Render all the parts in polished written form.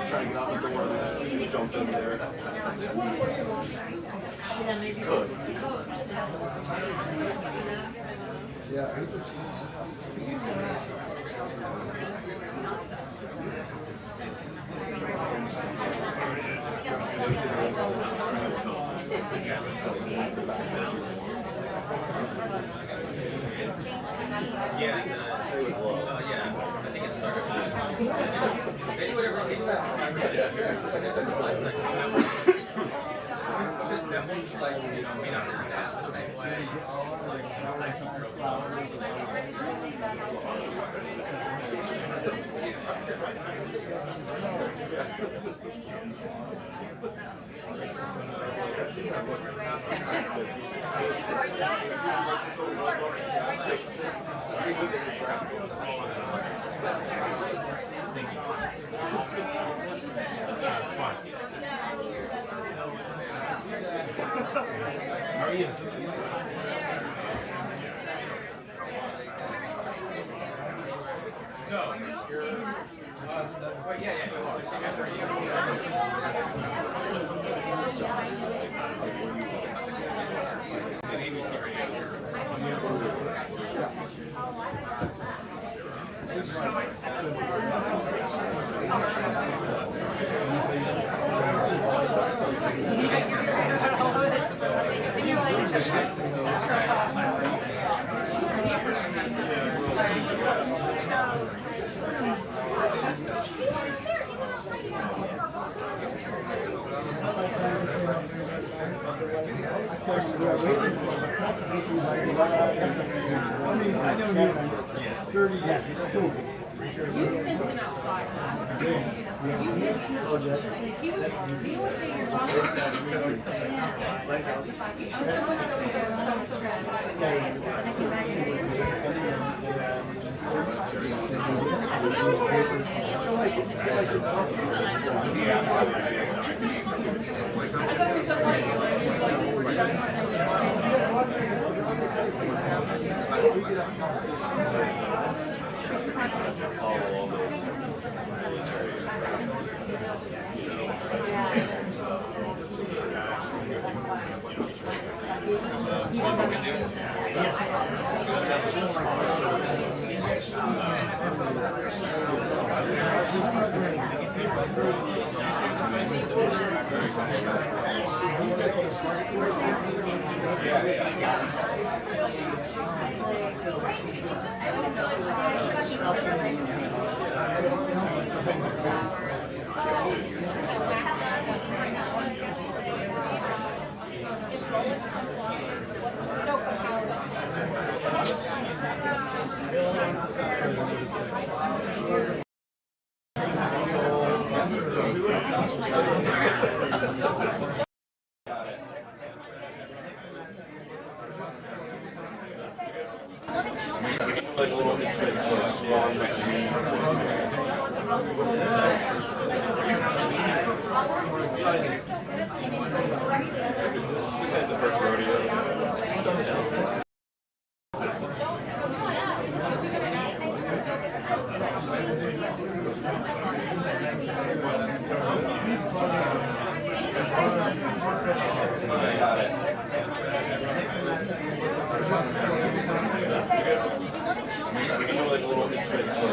Trying to get out the door, and he jumped in there. Yeah. I think it started. That one's like, you know, may not just that the same way. How are you? No. You sent him outside. You did too. He was saying you're wrong. She still had over there so much trash. And I came back and This ain't the first rodeo. We can do like a little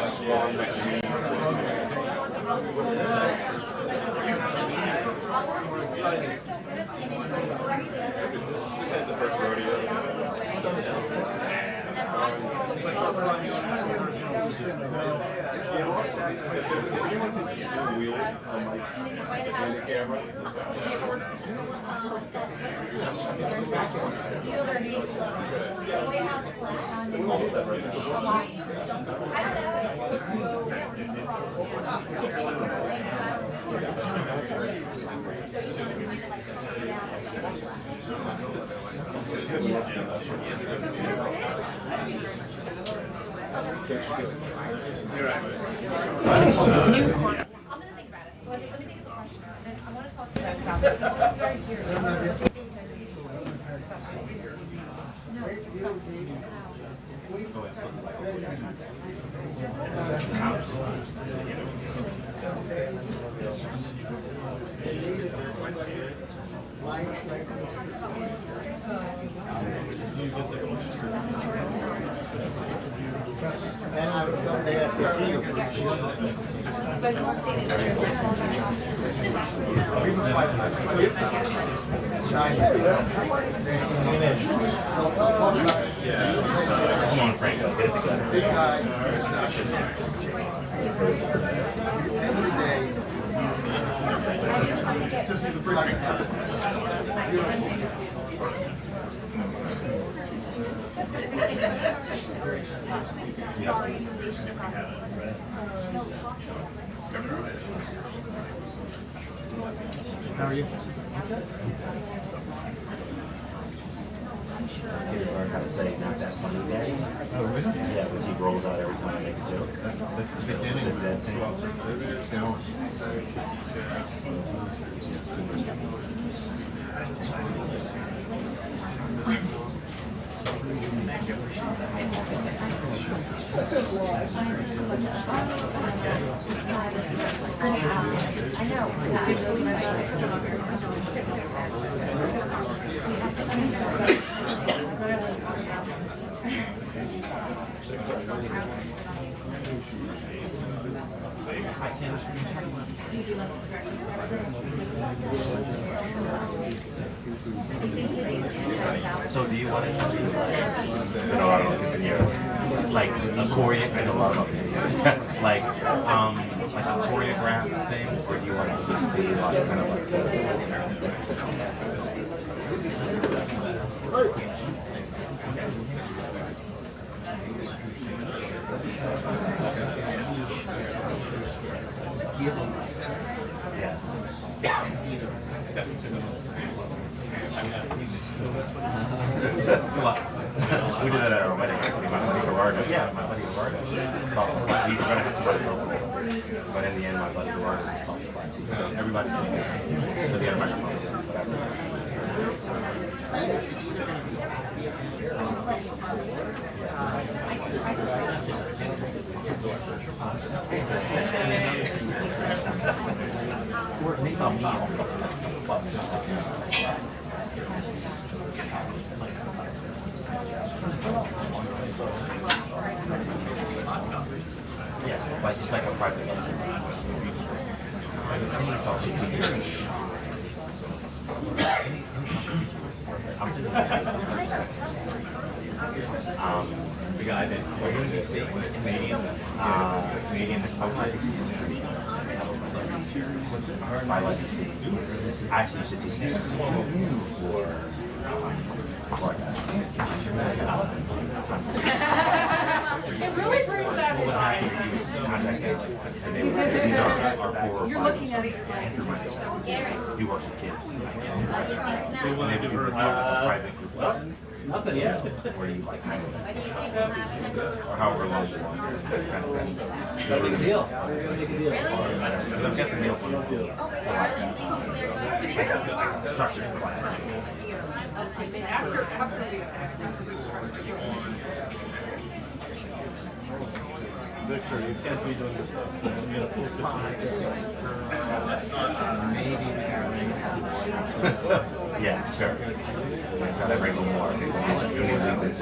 swan machine. This ain't the first rodeo. I want to talk to you guys about this. This is very serious. Come on, Frank, let's get it together. This guy, How are you? Learn how to say not that funny day. oh really? Yeah, which he rolls out every time I make a joke. That's the beginning. The dead thing. So do you want to do like, I know a lot about quinceañeras, like a choreo, I know a lot about quinceañeras, like a choreographed thing, or do you want to just be like kind of like we did that at our wedding actually. My buddy Gerardo. Yeah, my buddy Gerardo. We were gonna have to go to local, but in the end, my buddy Gerardo was called the party. So everybody's in here. But the other microphone is yeah, it's like a private lesson. And he's also the guy that where do you see Canadian outside my legacy. It's actually used to teach me for It really brings that to life. These are our core You're looking at it, you're like, he works with kids. So you want to give her a private group lesson. Nothing yet. Where do you like kind of or however long you want. Kind of No big deal. because I'm guessing Neil feels like a structured class. Victor, you can't be doing this stuff. You gotta focus. Yeah, sure. Gotta bring them more. You need to leave this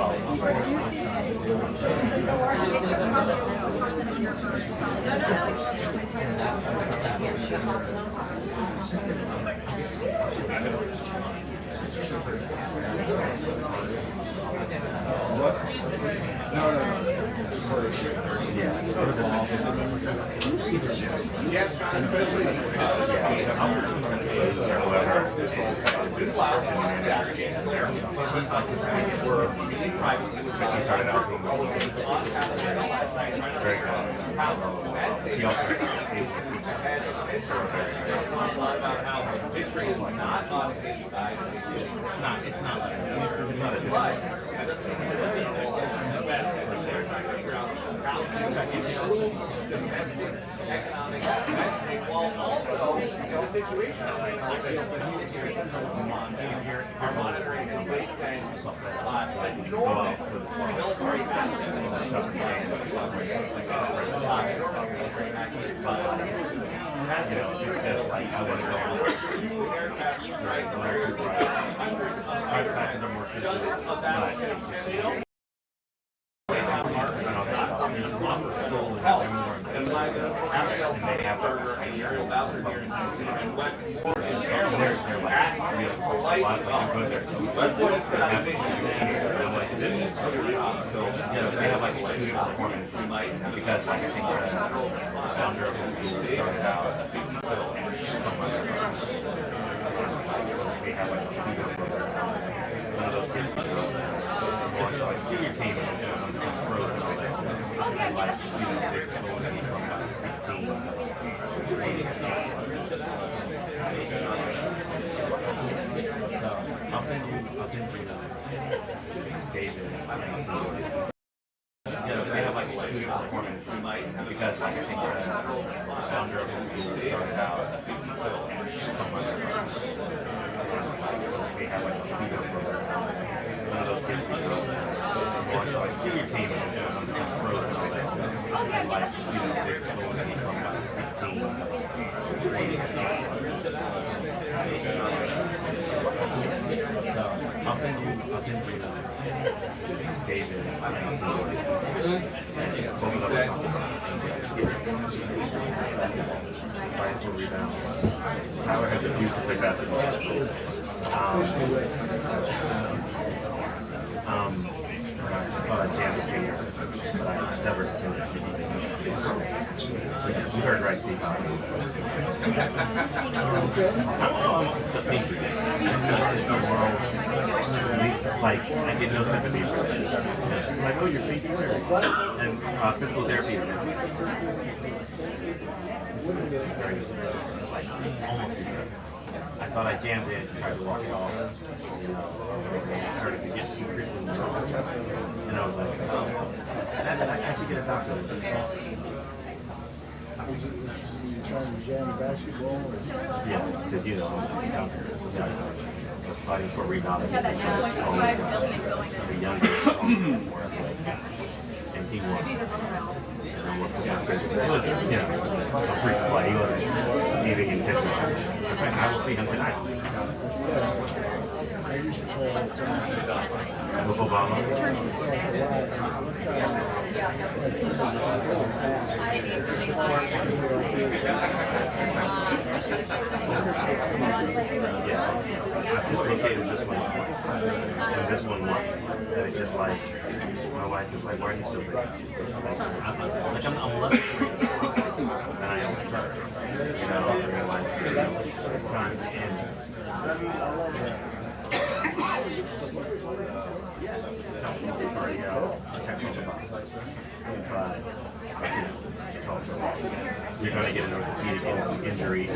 She started out very good. She also it's not economic while also the situation are monitoring the weight and controlling military you know, it's just like I want to go on like 1 or 2 private classes are more physical, but it's just, you know, there's a lot of school and they're more and they have their high school and they're like really a lot like they're good there, so they have like they have like a student performance because like I think the founder of the school started out somewhere so they have like a studio program. Some of those kids go into like senior team and pros and all that stuff. And like, you know, they're going to be from like 15 to 80. I'll send you David. Yeah, they have like a studio performance because like I think the founder of the school started out somewhere. So they have like a studio program. Some of those kids go into like senior team and pros and all that stuff. And like, you know, they're going to be from like 15 to 80. So I'll send you David. Fighting for rebound. Tyler has a use of play basketball. I thought I jammed a finger, but I severed it. You heard right, Steve. It's a pinky. At least, like, I get no sympathy for this. It's like, oh, your pinkies hurt. And physical therapy is almost immediate. I thought I jammed it, tried to walk it off, and started to get increasingly nervous. And I was like, oh, I should get a doctor. Yeah, because you know, I was fighting for rebounding since I was the youngest, and he won. And I looked at him. It was, you know, a free play. He wasn't anything intentional. I will see him tonight. With Obama. Yeah, I've dislocated this one twice, and this one once, and it's just like, my wife is like, why are you so big? Like, I'm less than I am with her, you know, and then like, you know, trying to end. It's already a technical box, but it's also, you're going to get an orthopedic injury.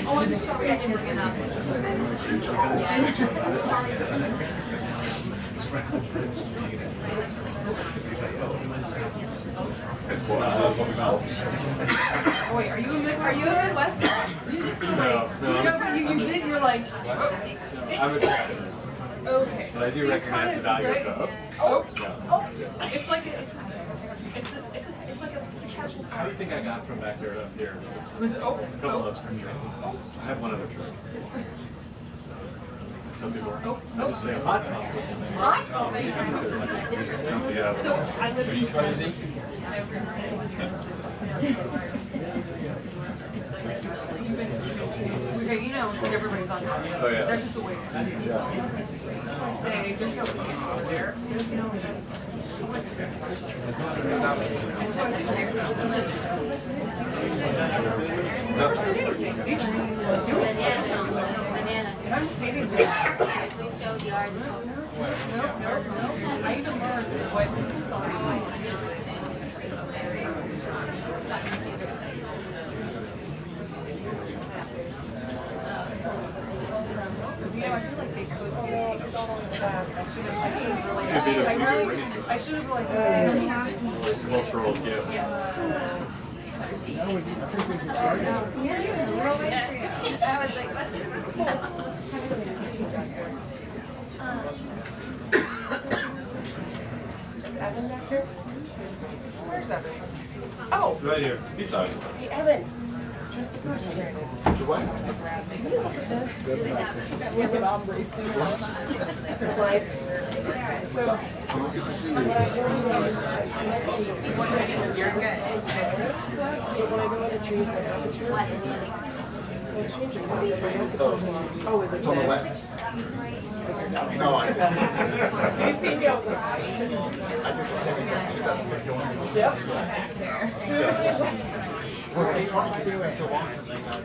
Oh, I'm sorry I didn't get up. Oh, wait, are you a Midwestern? You just feel like, no, but you did, you're like, I'm a Texan, okay. but I do recognize the value of the up. Oh, Yeah. oh, it's like it's a casual How do you think I got from back there to up here? a Couple ups. I have one other trick. Some people, I just say a hot dog. Hot? Oh, thank you. Jump the other. So I live in okay, you know, when everybody's on top. Oh, yeah. That's just the way it is. Say, there's no weekend over there. There's no. I'm standing there. I even learned what I feel like they could. I should have like Cultural gift. I was like, is Evan back there? Where's Evan? Oh! Right here, beside me. Hey, Evan! Just the person here. What? Can you look at this? We have an ombre suit. It's like, so, when I go to you're good. When I go to change my temperature, oh, is it It's on the left. No, I you see me, I was like, I think the same exact thing. It's at the 51. yep. Well, it's funny because it's been so long since we had that.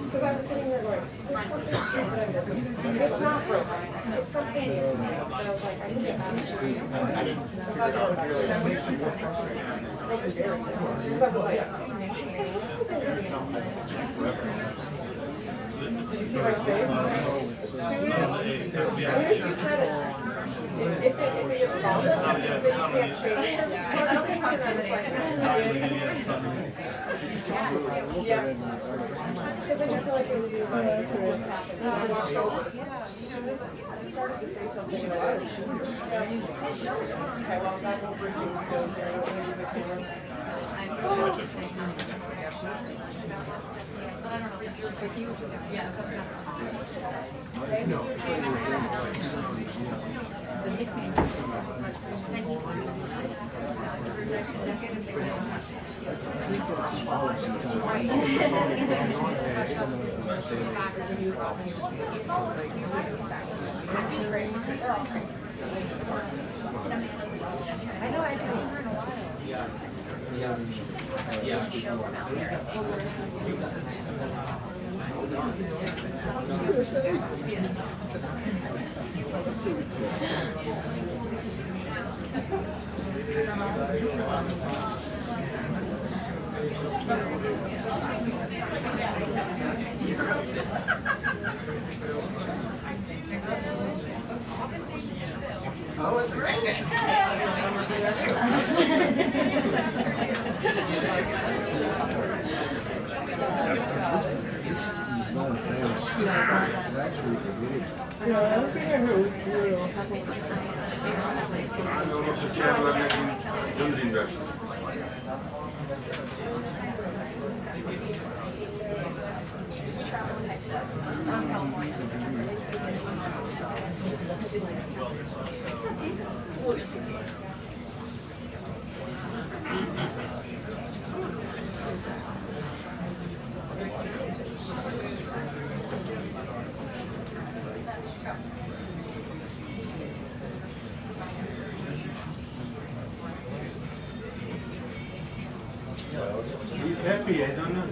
Because I was sitting there going, there's something stupid in this. It's not broken. It's something new. But I was like, I need to get I didn't figure it out really. It's way too frustrating. because I was like, you see my face? As soon as you said it, if it is wrong, then you can't change it. I don't think I said it like that. Yeah. Because I just feel like it was just happened. I walked over. He started to say something about it. Okay, well, that was really goes there. The camera. I know I do. Oh, it's great. He's happy, I don't know.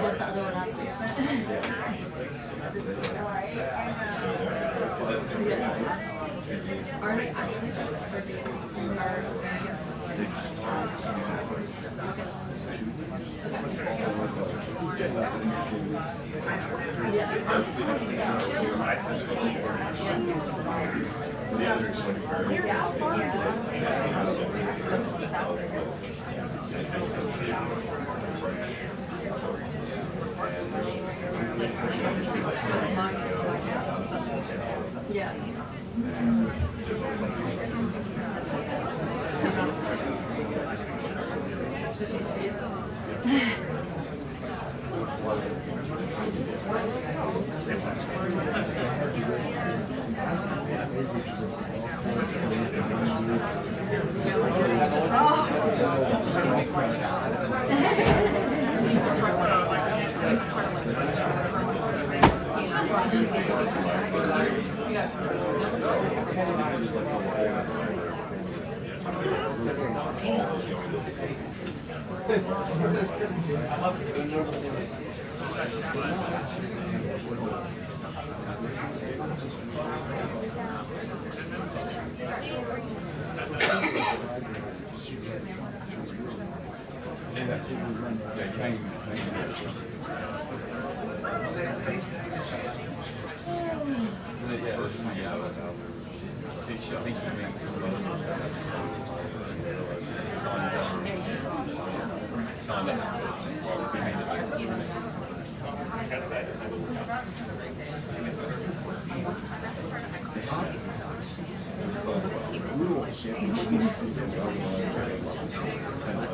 What the other one after? Yeah. Are they actually yeah.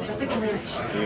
That's like a lynch. Yeah,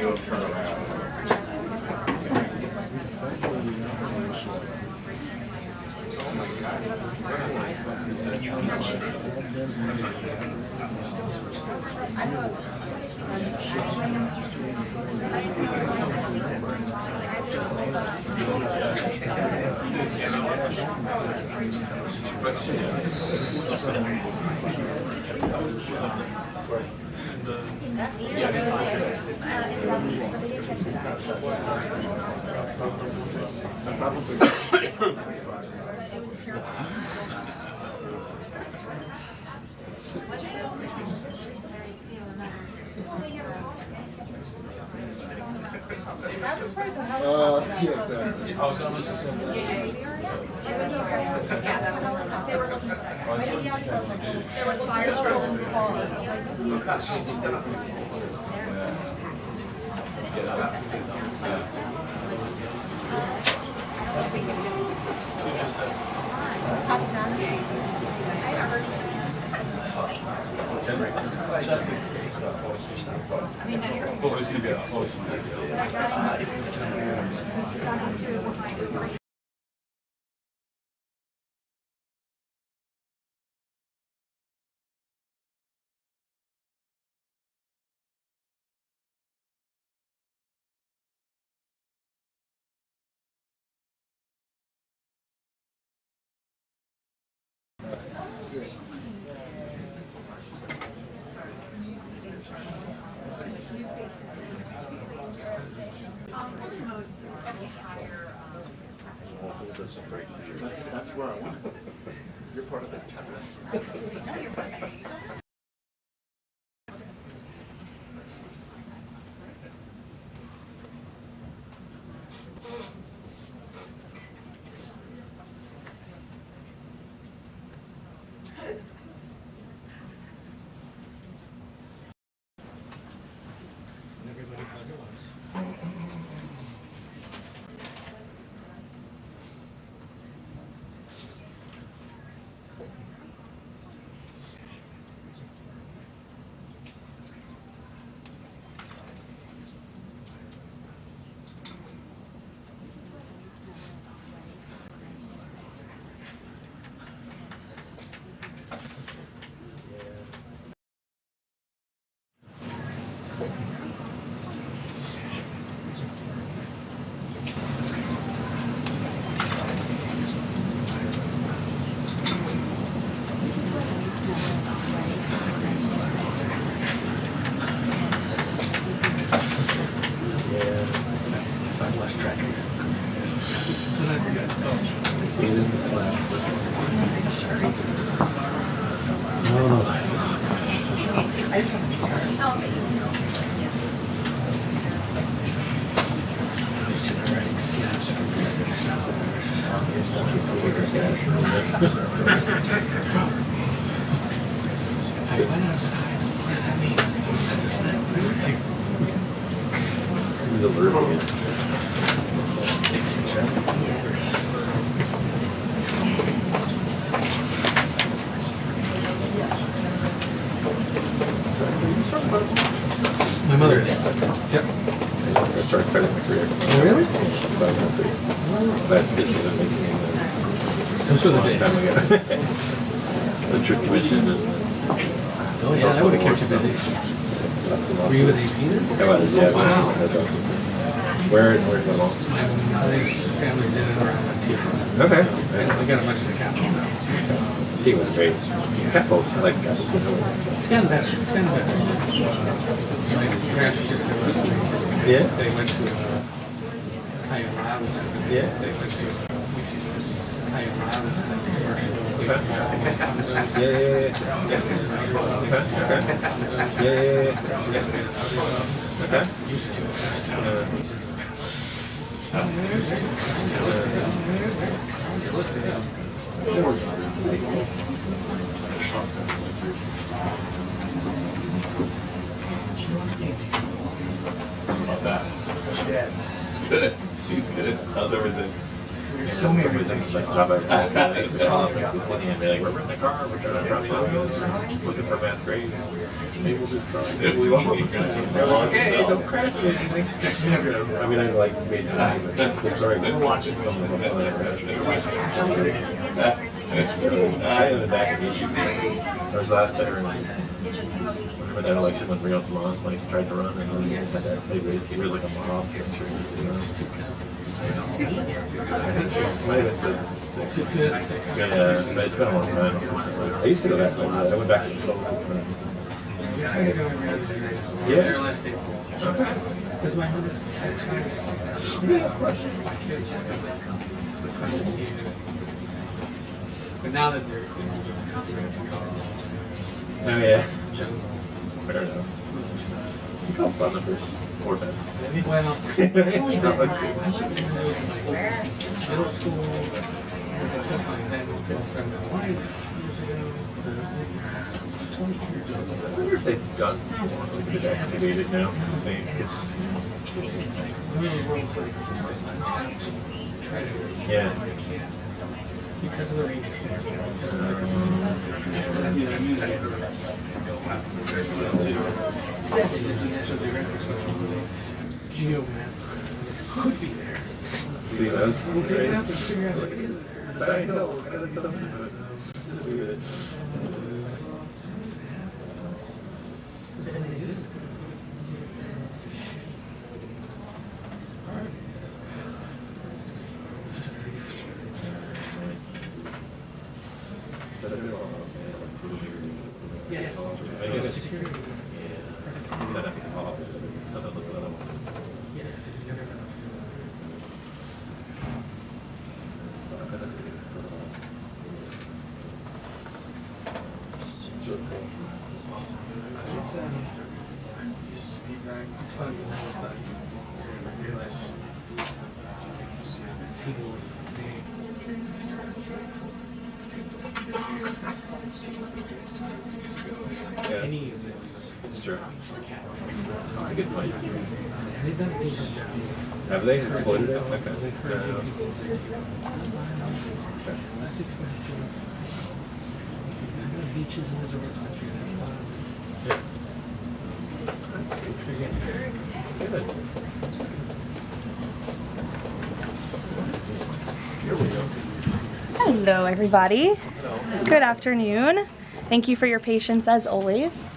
exactly. It was okay. Yeah, they were looking for that guy. There was fire drills in the That's where I want. You're part of the tech. I went outside. What does that mean? That's a snack. The lure. My mother is. Yep. I started my career. Oh, really? But this is amazing. Those were the days. Time ago. The Truth Commission and Oh, yeah, that would have kept you busy. Were you with AP then? I was, yeah. Wow. Where's my mom? My mother's family's in and around Montego. Okay. And we got a bunch in the capital now. He was great. Capital, I like Capital. It's gotten better. It's gotten better. My parents were just there last week. Yeah? They went to High Lab. Yeah. They went to High Lab commercial. Yeah. Okay. Okay. Used to it. About that. Yeah. It's good. He's good. How's everything? Everything's like stuff like that. It's sitting and be like, we're in the car, we're trying to drop off, looking for mass graves. Maybe we'll just drive. Okay, don't crash me. I mean, I like made the story. We're watching films. I in the back of the issue. I was last there for that election when Rio Salon like tried to run and he had that they raised he was like a mob. Might have been 6. Yeah, but it's been a long time. I used to go back like that. I went back to school. There last April. Because my mother's yeah, of course. My kids just it's fun to see. But now that they're to college. Oh yeah. Fair enough. You call spot numbers 4 times. Well, I only did I should have been doing like middle school, something like that with girlfriend and wife years ago. I wonder if they've done it excavated now. The same. It's Really world's like treasure. yeah. Because of the range. Geomap could be there. See those? We'll dig it up and figure out what it is. I know. Good. Yes. I guess Security. yeah. You'd have to call something like that. Yes. You never know. It's fun because I was like, I realized people any of this. It's true. It's cat. That's a good point. And they've done a decent job. Have they exploited it? Okay. Less expensive. Beaches and resorts with you have fun. Yeah. Good. Here we go. Hello everybody. Good afternoon. Thank you for your patience as always.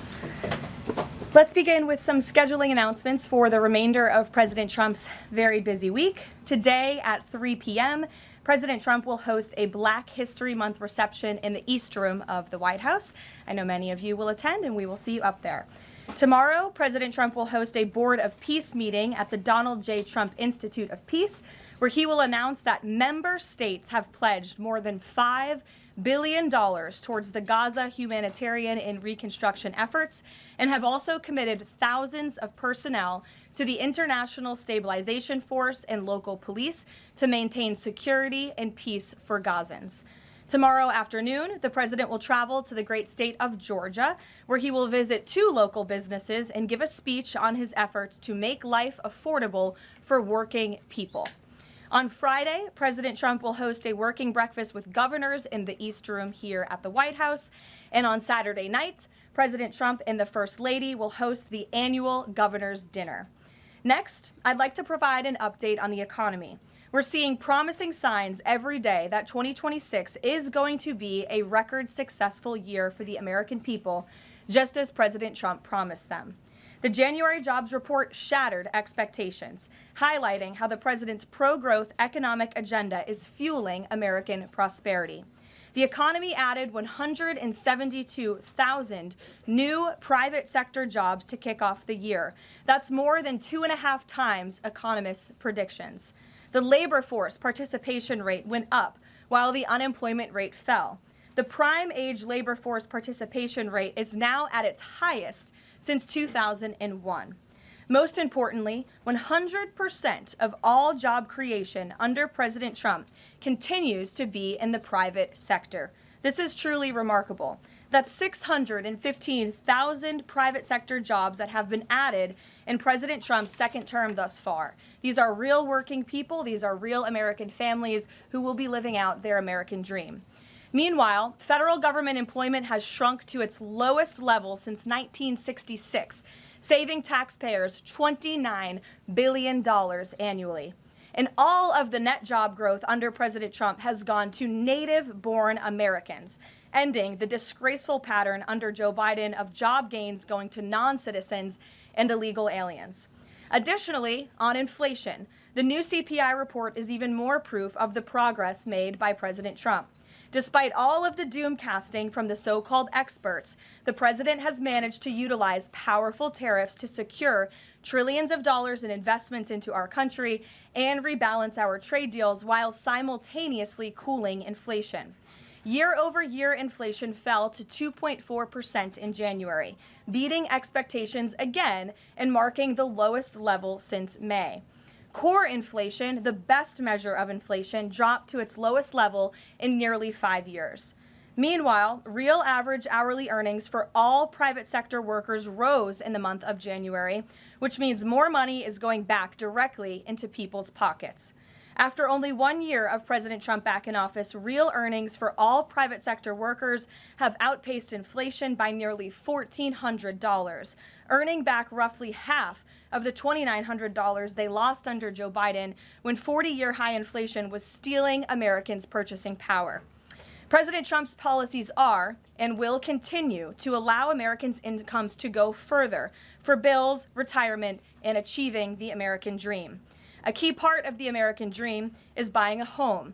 Let's begin with some scheduling announcements for the remainder of President Trump's very busy week. Today at 3 p.m., President Trump will host a Black History Month reception in the East Room of the White House. I know many of you will attend and we will see you up there. Tomorrow, President Trump will host a Board of Peace meeting at the Donald J. Trump Institute of Peace, where he will announce that member states have pledged more than $5 billion towards the Gaza humanitarian and reconstruction efforts, and have also committed thousands of personnel to the International Stabilization Force and local police to maintain security and peace for Gazans. Tomorrow afternoon, the president will travel to the great state of Georgia, where he will visit 2 local businesses and give a speech on his efforts to make life affordable for working people. On Friday, President Trump will host a working breakfast with governors in the East Room here at the White House. And on Saturday night, President Trump and the First Lady will host the annual Governor's Dinner. Next, I'd like to provide an update on the economy. We're seeing promising signs every day that 2026 is going to be a record successful year for the American people, just as President Trump promised them. The January jobs report shattered expectations, highlighting how the president's pro-growth economic agenda is fueling American prosperity. The economy added 172,000 new private sector jobs to kick off the year. That's more than 2.5 times economists' predictions. The labor force participation rate went up while the unemployment rate fell. The prime age labor force participation rate is now at its highest since 2001. Most importantly, 100% of all job creation under President Trump continues to be in the private sector. This is truly remarkable. That's 615,000 private sector jobs that have been added in President Trump's second term thus far. These are real working people. These are real American families who will be living out their American dream. Meanwhile, federal government employment has shrunk to its lowest level since 1966, saving taxpayers $29 billion annually. And all of the net job growth under President Trump has gone to native-born Americans, ending the disgraceful pattern under Joe Biden of job gains going to non-citizens and illegal aliens. Additionally, on inflation, the new CPI report is even more proof of the progress made by President Trump. Despite all of the doom casting from the so-called experts, the president has managed to utilize powerful tariffs to secure trillions of dollars in investments into our country and rebalance our trade deals while simultaneously cooling inflation. Year-over-year inflation fell to 2.4% in January, beating expectations again and marking the lowest level since May. Core inflation, the best measure of inflation, dropped to its lowest level in nearly 5 years. Meanwhile, real average hourly earnings for all private sector workers rose in the month of January, which means more money is going back directly into people's pockets. After only 1 year of President Trump back in office, real earnings for all private sector workers have outpaced inflation by nearly $1,400, earning back roughly half of the $2,900 they lost under Joe Biden when 40-year high inflation was stealing Americans' purchasing power. President Trump's policies are and will continue to allow Americans' incomes to go further for bills, retirement, and achieving the American dream. A key part of the American dream is buying a home.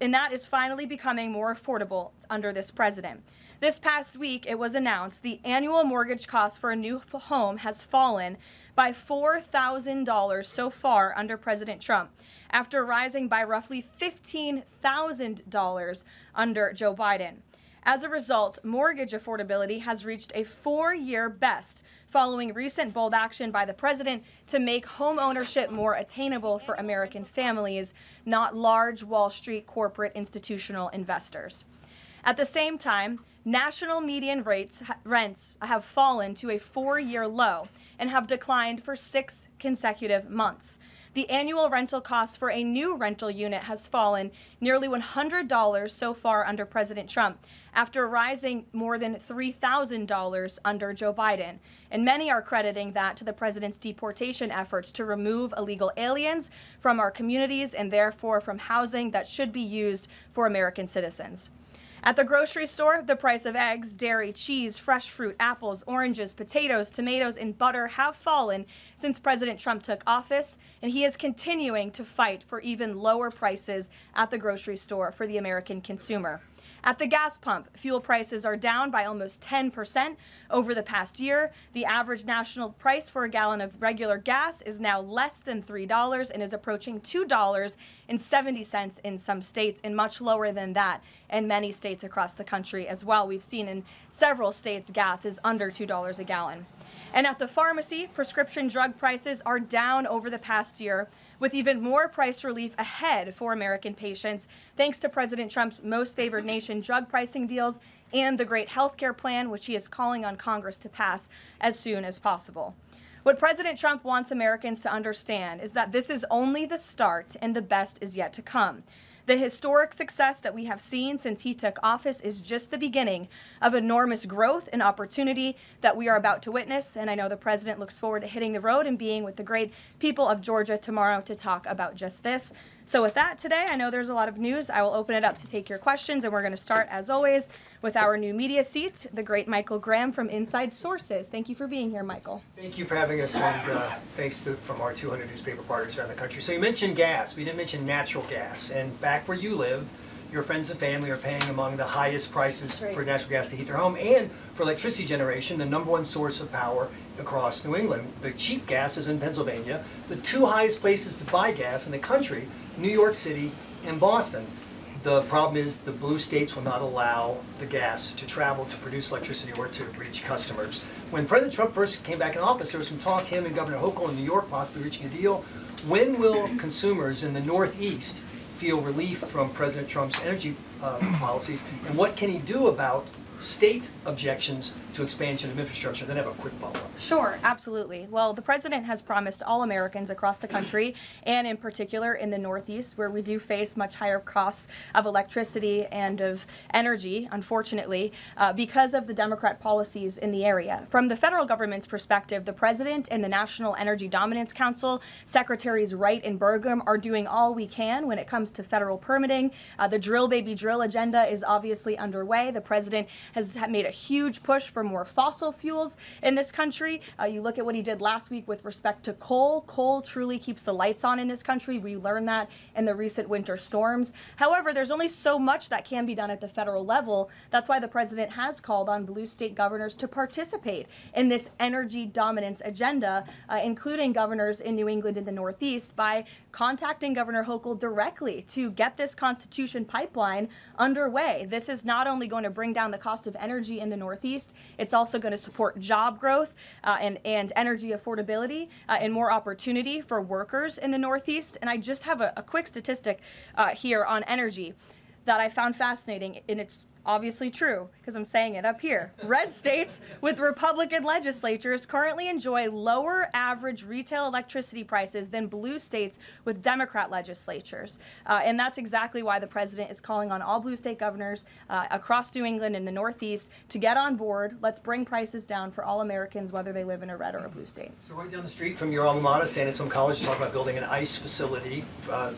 And that is finally becoming more affordable under this president. This past week, it was announced the annual mortgage cost for a new home has fallen by $4,000 so far under President Trump, after rising by roughly $15,000 under Joe Biden. As a result, mortgage affordability has reached a 4-year best following recent bold action by the president to make home ownership more attainable for American families, not large Wall Street corporate institutional investors. At the same time, national median rents have fallen to a 4-year low and have declined for 6 consecutive months. The annual rental cost for a new rental unit has fallen nearly $100 so far under President Trump, after rising more than $3,000 under Joe Biden. And many are crediting that to the president's deportation efforts to remove illegal aliens from our communities and therefore from housing that should be used for American citizens. At the grocery store, the price of eggs, dairy, cheese, fresh fruit, apples, oranges, potatoes, tomatoes, and butter have fallen since President Trump took office, and he is continuing to fight for even lower prices at the grocery store for the American consumer. At the gas pump, fuel prices are down by almost 10% over the past year. The average national price for a gallon of regular gas is now less than $3 and is approaching $2.70 in some states, and much lower than that in many states across the country as well. We've seen in several states gas is under $2 a gallon. And at the pharmacy, prescription drug prices are down over the past year, with even more price relief ahead for American patients, thanks to President Trump's most favored nation drug pricing deals and the great health care plan, which he is calling on Congress to pass as soon as possible. What President Trump wants Americans to understand is that this is only the start and the best is yet to come. The historic success that we have seen since he took office is just the beginning of enormous growth and opportunity that we are about to witness. And I know the president looks forward to hitting the road and being with the great people of Georgia tomorrow to talk about just this. So with that, today, I know there's a lot of news. I will open it up to take your questions, and we're going to start, as always, with our new media seat, the great Michael Graham from Inside Sources. Thank you for being here, Michael. Thank you for having us, and thanks from our 200 newspaper partners around the country. So you mentioned gas. We didn't mention natural gas. And back where you live, your friends and family are paying among the highest prices for natural gas to heat their home and for electricity generation, the #1 source of power across New England. The cheap gas is in Pennsylvania. The two highest places to buy gas in the country, New York City and Boston. The problem is the blue states will not allow the gas to travel to produce electricity or to reach customers. When President Trump first came back in office, there was some talk, him and Governor Hochul in New York possibly reaching a deal. When will consumers in the Northeast feel relief from President Trump's energy policies, and what can he do about state objections to expansion of infrastructure? Then I have a quick follow-up. Sure, absolutely. Well, the president has promised all Americans across the country, and in particular in the Northeast, where we do face much higher costs of electricity and of energy, unfortunately, because of the Democrat policies in the area. From the federal government's perspective, the president and the National Energy Dominance Council, Secretaries Wright and Burgum, are doing all we can when it comes to federal permitting. The drill baby drill agenda is obviously underway. The president has made a huge push for more fossil fuels in this country. You look at what he did last week with respect to coal. Coal truly keeps the lights on in this country. We learned that in the recent winter storms. However, there's only so much that can be done at the federal level. That's why the president has called on blue state governors to participate in this energy dominance agenda, including governors in New England and the Northeast, by contacting Governor Hochul directly to get this Constitution pipeline underway. This is not only going to bring down the cost of energy in the Northeast, it's also going to support job growth and energy affordability and more opportunity for workers in the Northeast. And I just have a quick statistic here on energy that I found fascinating, and it's obviously true because I'm saying it up here. Red states with Republican legislatures currently enjoy lower average retail electricity prices than blue states with Democrat legislatures. And that's exactly why the president is calling on all blue state governors across New England and the Northeast to get on board. Let's bring prices down for all Americans, whether they live in a red or a blue state. So right down the street from your alma mater, San Antonio College, you talk about building an ICE facility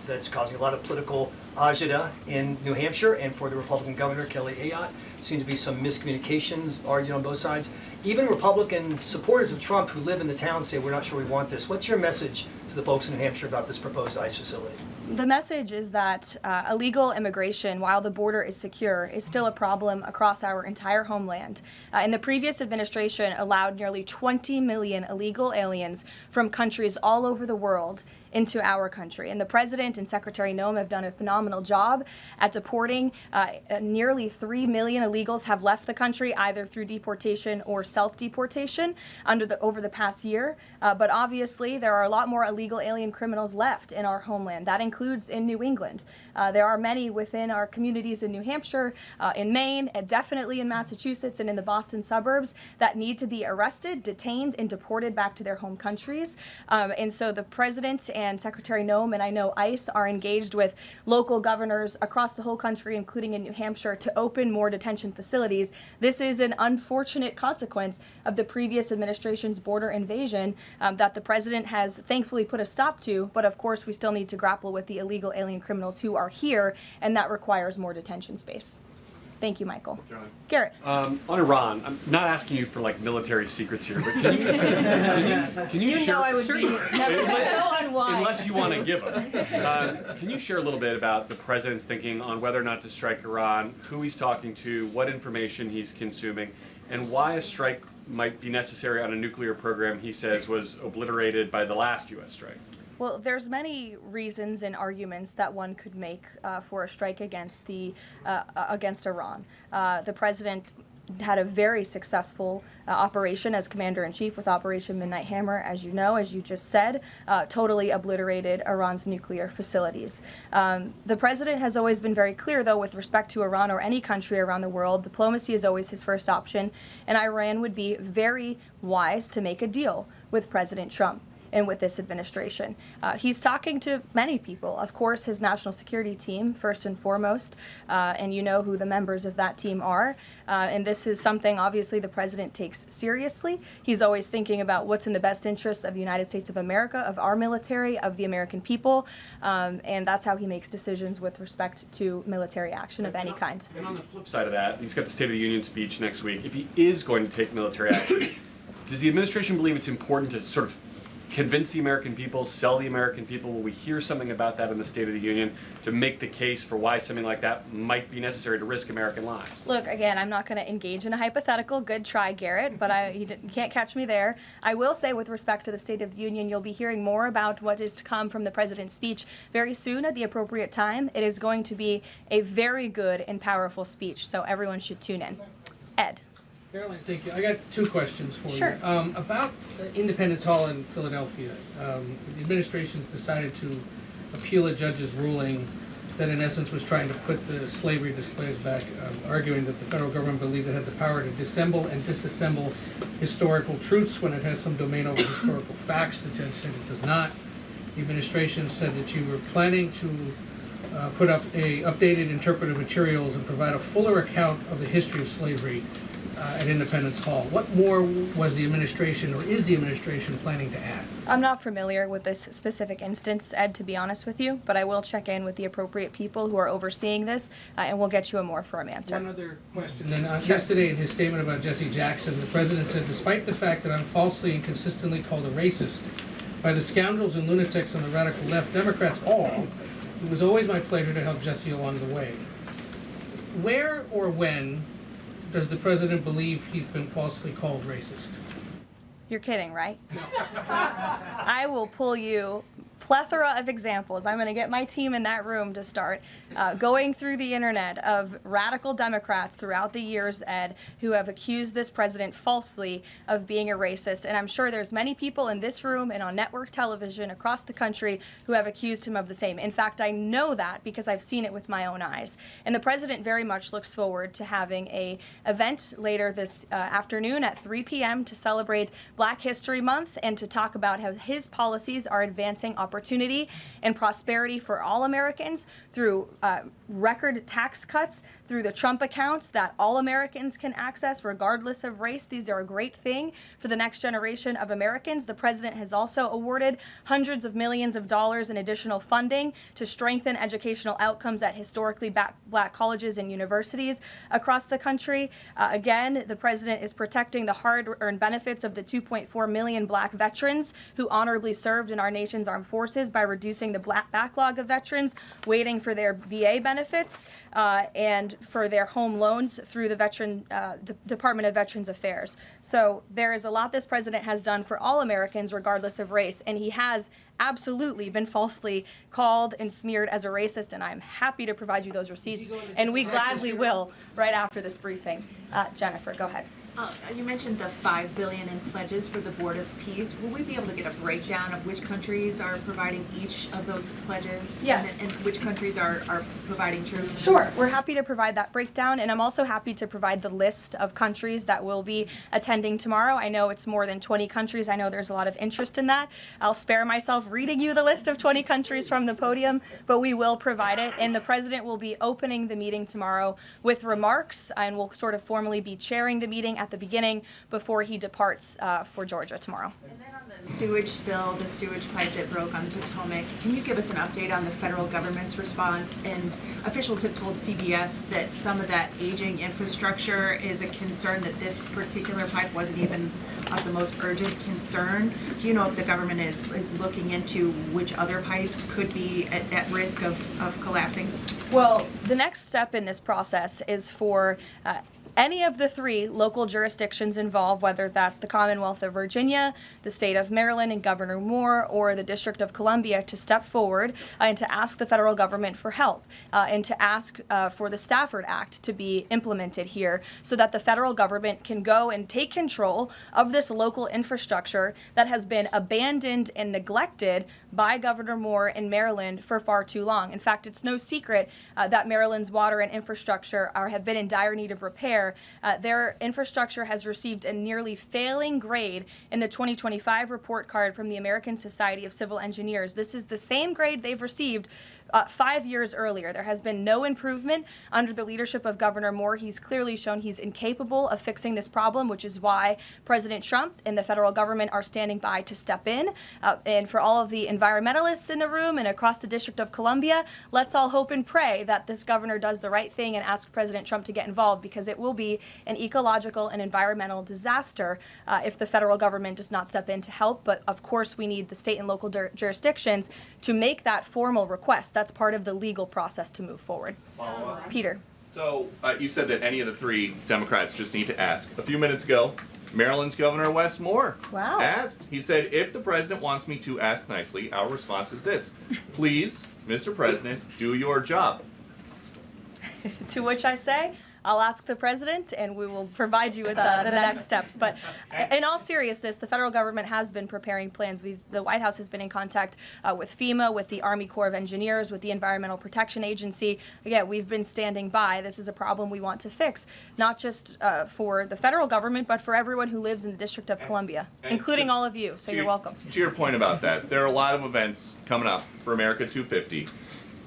that's causing a lot of political agita in New Hampshire, and for the Republican governor, Kelly Ayotte. Seems to be some miscommunications argued on both sides. Even Republican supporters of Trump who live in the town say, we're not sure we want this. What's your message to the folks in New Hampshire about this proposed ICE facility? The message is that illegal immigration, while the border is secure, is still a problem across our entire homeland. And the previous administration allowed nearly 20 million illegal aliens from countries all over the world into our country. And the president and Secretary Noem have done a phenomenal job at deporting. Nearly 3 million illegals have left the country either through deportation or self-deportation over the past year. But obviously there are a lot more illegal alien criminals left in our homeland. That includes in New England. There are many within our communities in New Hampshire, in Maine, and definitely in Massachusetts and in the Boston suburbs that need to be arrested, detained, and deported back to their home countries. And so the president and Secretary Noem, and I know ICE, are engaged with local governors across the whole country, including in New Hampshire, to open more detention facilities. This is an unfortunate consequence of the previous administration's border invasion that the president has thankfully put a stop to, but of course we still need to grapple with the illegal alien criminals who are here, and that requires more detention space. Thank you, Michael. Garrett. On Iran, I'm not asking you for like military secrets here, but can you share? Know I would be so unwise. Unless you want to give them. Can you share a little bit about the president's thinking on whether or not to strike Iran, who he's talking to, what information he's consuming, and why a strike might be necessary on a nuclear program he says was obliterated by the last U.S. strike? Well, there's many reasons and arguments that one could make for a strike against Iran. The president had a very successful operation as commander-in-chief with Operation Midnight Hammer, as you know, as you just said, totally obliterated Iran's nuclear facilities. The president has always been very clear, though, with respect to Iran or any country around the world, diplomacy is always his first option, and Iran would be very wise to make a deal with President Trump and with this administration. He's talking to many people, of course, his national security team, first and foremost, and you know who the members of that team are. And this is something, obviously, the president takes seriously. He's always thinking about what's in the best interest of the United States of America, of our military, of the American people, and that's how he makes decisions with respect to military action of any kind. And on the flip side of that, he's got the State of the Union speech next week. If he is going to take military action, does the administration believe it's important to sort of convince the American people, sell the American people? Will we hear something about that in the State of the Union to make the case for why something like that might be necessary to risk American lives? Look, again, I'm not going to engage in a hypothetical. Good try, Garrett, but you can't catch me there. I will say, with respect to the State of the Union, you'll be hearing more about what is to come from the president's speech very soon at the appropriate time. It is going to be a very good and powerful speech, so everyone should tune in. Ed. Karoline, thank you. I got two questions for Sure. you. About Independence Hall in Philadelphia, the administration's decided to appeal a judge's ruling that in essence was trying to put the slavery displays back, arguing that the federal government believed it had the power to disassemble and disassemble historical truths when it has some domain over historical facts. The judge said it does not. The administration said that you were planning to put up updated interpretive materials and provide a fuller account of the history of slavery at Independence Hall. What more was the administration, or is the administration, planning to add? I'm not familiar with this specific instance, Ed, to be honest with you, but I will check in with the appropriate people who are overseeing this, and we'll get you a more firm answer. One other question then. Yesterday in his statement about Jesse Jackson, the president said, despite the fact that I'm falsely and consistently called a racist by the scoundrels and lunatics on the radical left, Democrats all, it was always my pleasure to help Jesse along the way. Where or when does the president believe he's been falsely called racist? You're kidding, right? No. I will pull you plethora of examples. I'm going to get my team in that room to start going through the internet of radical Democrats throughout the years, Ed, who have accused this president falsely of being a racist. And I'm sure there's many people in this room and on network television across the country who have accused him of the same. In fact, I know that because I've seen it with my own eyes. And the president very much looks forward to having an event later this afternoon at 3 p.m. to celebrate Black History Month and to talk about how his policies are advancing opportunity and prosperity for all Americans through record tax cuts, through the Trump accounts that all Americans can access regardless of race. These are a great thing for the next generation of Americans. The president has also awarded hundreds of millions of dollars in additional funding to strengthen educational outcomes at historically Black colleges and universities across the country. Again, the president is protecting the hard-earned benefits of the 2.4 million Black veterans who honorably served in our nation's armed forces by reducing the backlog of veterans waiting for their VA benefits and for their home loans through the Department of Veterans Affairs. So there is a lot this president has done for all Americans regardless of race, and he has absolutely been falsely called and smeared as a racist, and I'm happy to provide you those receipts, and we gladly will right after this briefing. Jennifer, go ahead. You mentioned the $5 billion in pledges for the Board of Peace. Will we be able to get a breakdown of which countries are providing each of those pledges? Yes. And which countries are providing troops? Sure. We're happy to provide that breakdown, and I'm also happy to provide the list of countries that will be attending tomorrow. I know it's more than 20 countries. I know there's a lot of interest in that. I'll spare myself reading you the list of 20 countries from the podium, but we will provide it, and the president will be opening the meeting tomorrow with remarks, and will sort of formally be chairing the meeting at the beginning before he departs for Georgia tomorrow. And then on the sewage spill, the sewage pipe that broke on the Potomac, can you give us an update on the federal government's response? And officials have told CBS that some of that aging infrastructure is a concern, that this particular pipe wasn't even of the most urgent concern. Do you know if the government is looking into which other pipes could be at risk of collapsing? Well, the next step in this process is for any of the 3 local jurisdictions involved, whether that's the Commonwealth of Virginia, the state of Maryland and Governor Moore, or the District of Columbia, to step forward and to ask the federal government for help and to ask for the Stafford Act to be implemented here so that the federal government can go and take control of this local infrastructure that has been abandoned and neglected by Governor Moore in Maryland for far too long. In fact, it's no secret that Maryland's water and infrastructure have been in dire need of repair. Their infrastructure has received a nearly failing grade in the 2025 report card from the American Society of Civil Engineers. This is the same grade they've received 5 years earlier. There has been no improvement under the leadership of Governor Moore. He's clearly shown he's incapable of fixing this problem, which is why President Trump and the federal government are standing by to step in. And for all of the environmentalists in the room and across the District of Columbia, let's all hope and pray that this governor does the right thing and ask President Trump to get involved, because it will be an ecological and environmental disaster if the federal government does not step in to help. But of course, we need the state and local jurisdictions to make that formal request. That's part of the legal process to move forward. Peter. So you said that any of the 3 Democrats just need to ask. A few minutes ago, Maryland's Governor Wes Moore asked. He said, if the president wants me to ask nicely, our response is this: please, Mr. President, do your job. To which I say, I'll ask the president and we will provide you with the next steps. But in all seriousness, the federal government has been preparing plans. The White House has been in contact with FEMA, with the Army Corps of Engineers, with the Environmental Protection Agency. Again, we've been standing by. This is a problem we want to fix, not just for the federal government, but for everyone who lives in the District of Columbia, including all of you. So you're welcome. To your point about that, there are a lot of events coming up for America 250.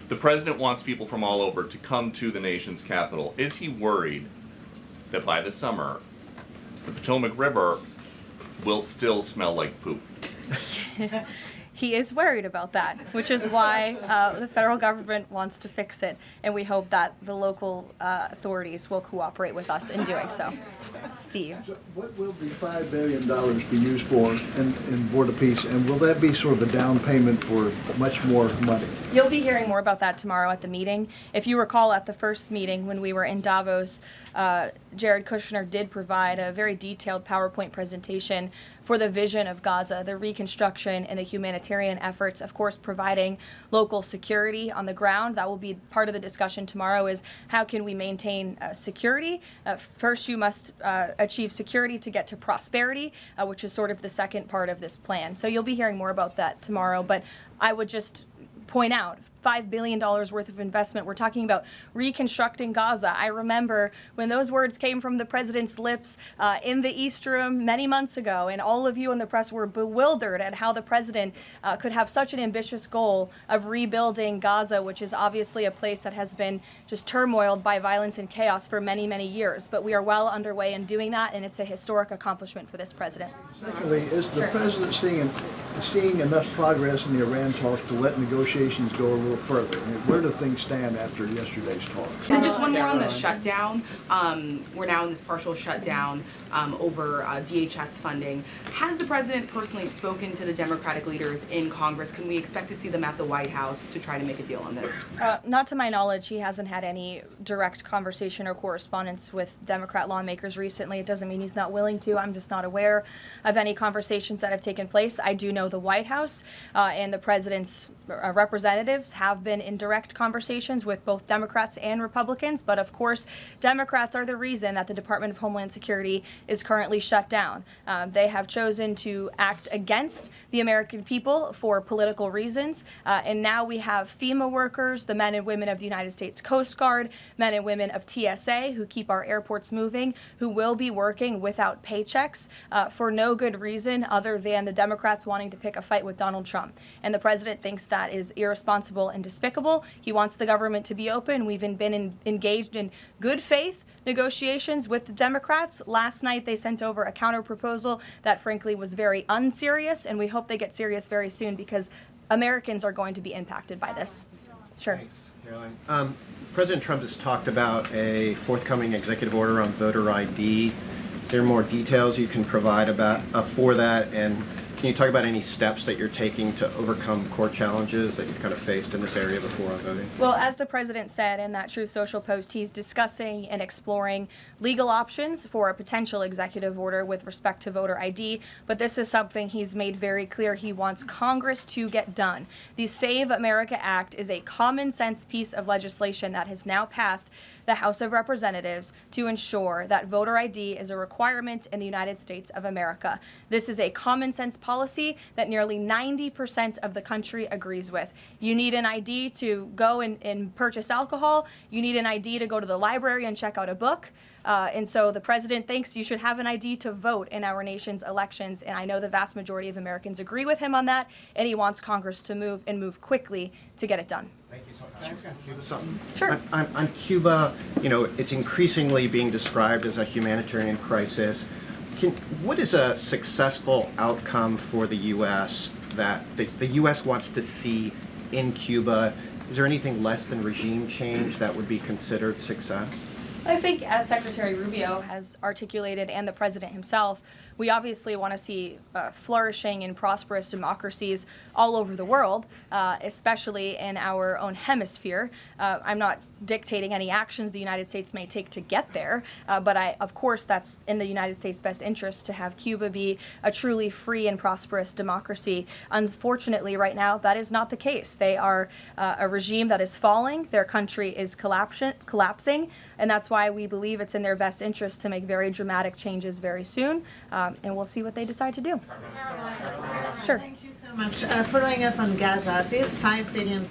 The president wants people from all over to come to the nation's capital. Is he worried that by the summer, the Potomac River will still smell like poop? He is worried about that, which is why the federal government wants to fix it, and we hope that the local authorities will cooperate with us in doing so. Steve. So what will the $5 billion be used for in Board of Peace, and will that be sort of a down payment for much more money? You'll be hearing more about that tomorrow at the meeting. If you recall, at the first meeting when we were in Davos, Jared Kushner did provide a very detailed PowerPoint presentation for the vision of Gaza, the reconstruction and the humanitarian efforts, of course, providing local security on the ground. That will be part of the discussion tomorrow, is how can we maintain security? First, you must achieve security to get to prosperity, which is sort of the second part of this plan. So you'll be hearing more about that tomorrow, but I would just point out, $5 billion worth of investment. We're talking about reconstructing Gaza. I remember when those words came from the president's lips in the East Room many months ago, and all of you in the press were bewildered at how the president could have such an ambitious goal of rebuilding Gaza, which is obviously a place that has been just turmoiled by violence and chaos for many, many years. But we are well underway in doing that, and it's a historic accomplishment for this president. Secondly, is the president seeing enough progress in the Iran talks to let negotiations go a little further? I mean, where do things stand after yesterday's talk? And just one more on the shutdown. We're now in this partial shutdown over DHS funding. Has the president personally spoken to the Democratic leaders in Congress? Can we expect to see them at the White House to try to make a deal on this? Not to my knowledge. He hasn't had any direct conversation or correspondence with Democrat lawmakers recently. It doesn't mean he's not willing to. I'm just not aware of any conversations that have taken place. I do know the White House and the president's representatives have been in direct conversations with both Democrats and Republicans, but of course, Democrats are the reason that the Department of Homeland Security is currently shut down. They have chosen to act against the American people for political reasons, and now we have FEMA workers, the men and women of the United States Coast Guard, men and women of TSA who keep our airports moving, who will be working without paychecks for no good reason other than the Democrats wanting to pick a fight with Donald Trump. And the president thinks that is irresponsible illegal and despicable. He wants the government to be open. We've been engaged in good faith negotiations with the Democrats. Last night they sent over a counter proposal that frankly was very unserious, and we hope they get serious very soon because Americans are going to be impacted by this. Sure. Thanks, Karoline. President Trump has talked about a forthcoming executive order on voter ID. Is there more details you can provide about for that? And can you talk about any steps that you're taking to overcome court challenges that you've kind of faced in this area before on voting? Well, as the president said in that Truth Social post, he's discussing and exploring legal options for a potential executive order with respect to voter ID, but this is something he's made very clear he wants Congress to get done. The Save America Act is a common sense piece of legislation that has now passed the House of Representatives to ensure that voter ID is a requirement in the United States of America. This is a common sense policy that nearly 90% of the country agrees with. You need an ID to go and purchase alcohol. You need an ID to go to the library and check out a book. And so the president thinks you should have an ID to vote in our nation's elections. And I know the vast majority of Americans agree with him on that. And he wants Congress to move quickly to get it done. Thank you so much. Can I ask Cuba something? Sure. On Cuba, you know, it's increasingly being described as a humanitarian crisis. What is a successful outcome for the U.S. that the U.S. wants to see in Cuba? Is there anything less than regime change that would be considered success? I think, as Secretary Rubio has articulated and the president himself, we obviously want to see flourishing and prosperous democracies all over the world, especially in our own hemisphere. I'm not dictating any actions the United States may take to get there, but of course that's in the United States' best interest to have Cuba be a truly free and prosperous democracy. Unfortunately, right now, that is not the case. They are a regime that is falling. Their country is collapsing, and that's why we believe it's in their best interest to make very dramatic changes very soon, and we'll see what they decide to do. Sure. Thank you so much. Following up on Gaza, this $5 billion,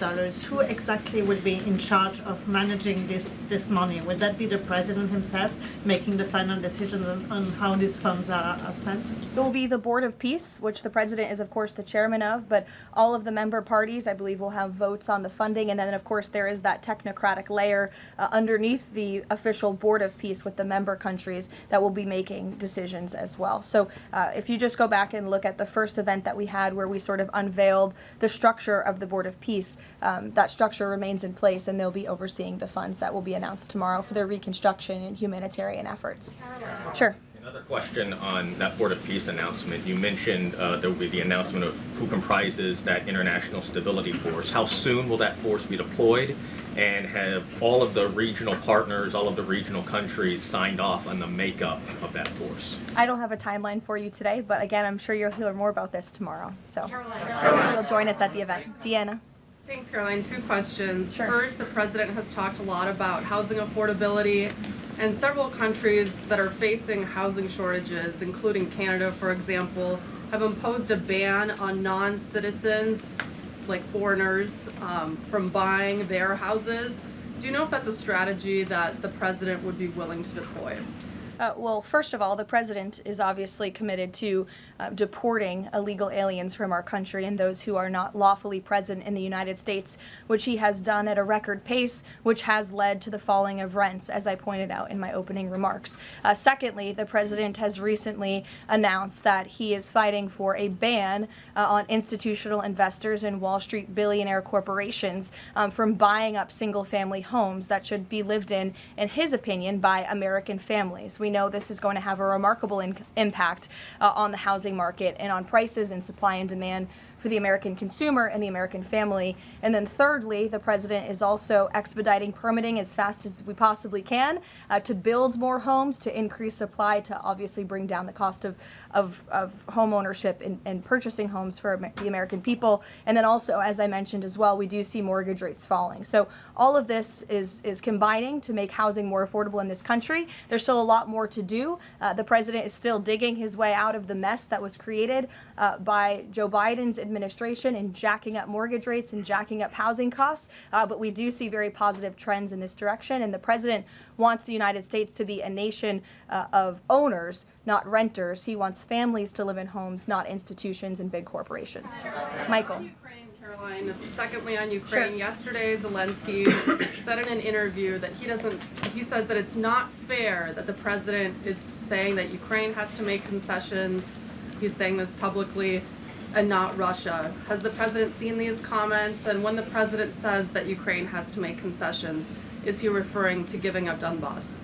who exactly will be in charge of managing this money? Would that be the president himself making the final decisions on how these funds are spent? It will be the Board of Peace, which the president is, of course, the chairman of, but all of the member parties, I believe, will have votes on the funding. And then, of course, there is that technocratic layer underneath the official Board of Peace with the member countries that will be making decisions as well. So if you just go back and look at the first event that we had where we sort of unveiled the structure of the Board of Peace, that structure remains in place, and they'll be overseeing the funds that will be announced tomorrow for their reconstruction and humanitarian efforts. Sure. Another question on that Board of Peace announcement. You mentioned there will be the announcement of who comprises that International Stability Force. How soon will that force be deployed? And have all of the regional partners, all of the regional countries signed off on the makeup of that force? I don't have a timeline for you today, but again, I'm sure you'll hear more about this tomorrow. So you'll join us at the event. Deanna. Thanks, Caroline. Two questions. Sure. First, the president has talked a lot about housing affordability, and several countries that are facing housing shortages, including Canada, for example, have imposed a ban on non-citizens, like foreigners, from buying their houses. Do you know if that's a strategy that the president would be willing to deploy? Well, first of all, the president is obviously committed to deporting illegal aliens from our country and those who are not lawfully present in the United States, which he has done at a record pace, which has led to the falling of rents, as I pointed out in my opening remarks. Secondly, the president has recently announced that he is fighting for a ban on institutional investors and Wall Street billionaire corporations from buying up single-family homes that should be lived in his opinion, by American families. We know this is going to have a remarkable impact on the housing market and on prices and supply and demand for the American consumer and the American family. And then thirdly, the president is also expediting permitting as fast as we possibly can to build more homes, to increase supply, to obviously bring down the cost of home ownership and purchasing homes for the American people. And then also, as I mentioned as well, we do see mortgage rates falling. So all of this is combining to make housing more affordable in this country. There's still a lot more to do. The president is still digging his way out of the mess that was created by Joe Biden's administration in jacking up mortgage rates and jacking up housing costs, but we do see very positive trends in this direction, and the president wants the United States to be a nation of owners, not renters. He wants families to live in homes, not institutions and big corporations. Michael. Ukraine, Caroline. Secondly, on Ukraine, yesterday Zelensky said in an interview that he says that it's not fair that the president is saying that Ukraine has to make concessions. He's saying this publicly and not Russia. Has the president seen these comments? And when the president says that Ukraine has to make concessions, is he referring to giving up Donbass?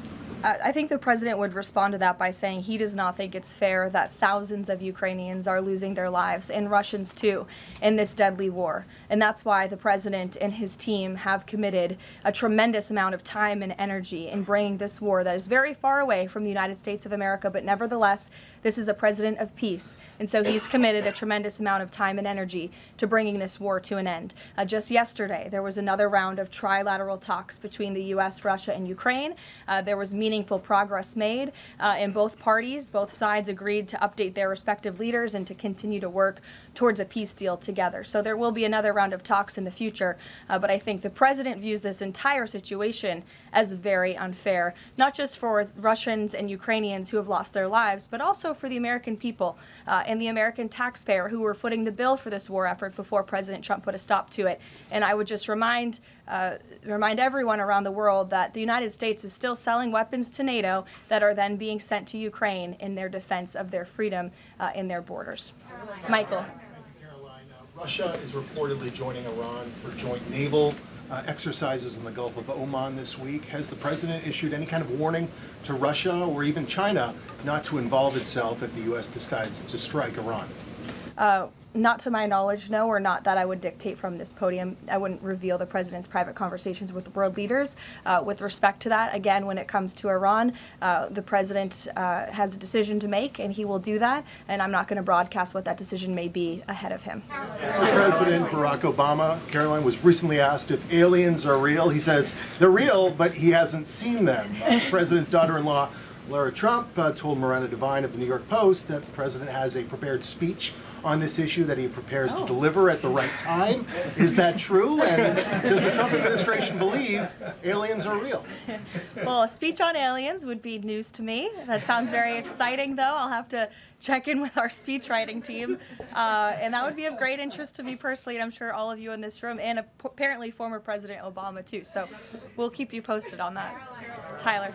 I think the president would respond to that by saying he does not think it's fair that thousands of Ukrainians are losing their lives, and Russians too, in this deadly war. And that's why the president and his team have committed a tremendous amount of time and energy in bringing this war that is very far away from the United States of America, but nevertheless, this is a president of peace. And so he's committed a tremendous amount of time and energy to bringing this war to an end. Just yesterday, there was another round of trilateral talks between the U.S., Russia, and Ukraine. There was meaningful progress made in both parties. Both sides agreed to update their respective leaders and to continue to work towards a peace deal together. So there will be another round of talks in the future, but I think the president views this entire situation as very unfair, not just for Russians and Ukrainians who have lost their lives, but also for the American people and the American taxpayer who were footing the bill for this war effort before President Trump put a stop to it. And I would just remind everyone around the world that the United States is still selling weapons to NATO that are then being sent to Ukraine in their defense of their freedom in their borders. Michael. Russia is reportedly joining Iran for joint naval exercises in the Gulf of Oman this week. Has the president issued any kind of warning to Russia or even China not to involve itself if the U.S. decides to strike Iran? Not to my knowledge, no, or not that I would dictate from this podium. I wouldn't reveal the president's private conversations with world leaders. With respect to that, again, when it comes to Iran, the president has a decision to make, and he will do that, and I'm not going to broadcast what that decision may be ahead of him. President Barack Obama, Caroline, was recently asked if aliens are real. He says they're real, but he hasn't seen them. The president's daughter-in-law, Lara Trump, told Miranda Devine of the New York Post that the president has a prepared speech on this issue that he prepares to deliver at the right time. Is that true? And does the Trump administration believe aliens are real? Well, a speech on aliens would be news to me. That sounds very exciting, though. I'll have to check in with our speech writing team. And that would be of great interest to me personally, and I'm sure all of you in this room, and apparently former President Obama, too. So we'll keep you posted on that. Tyler.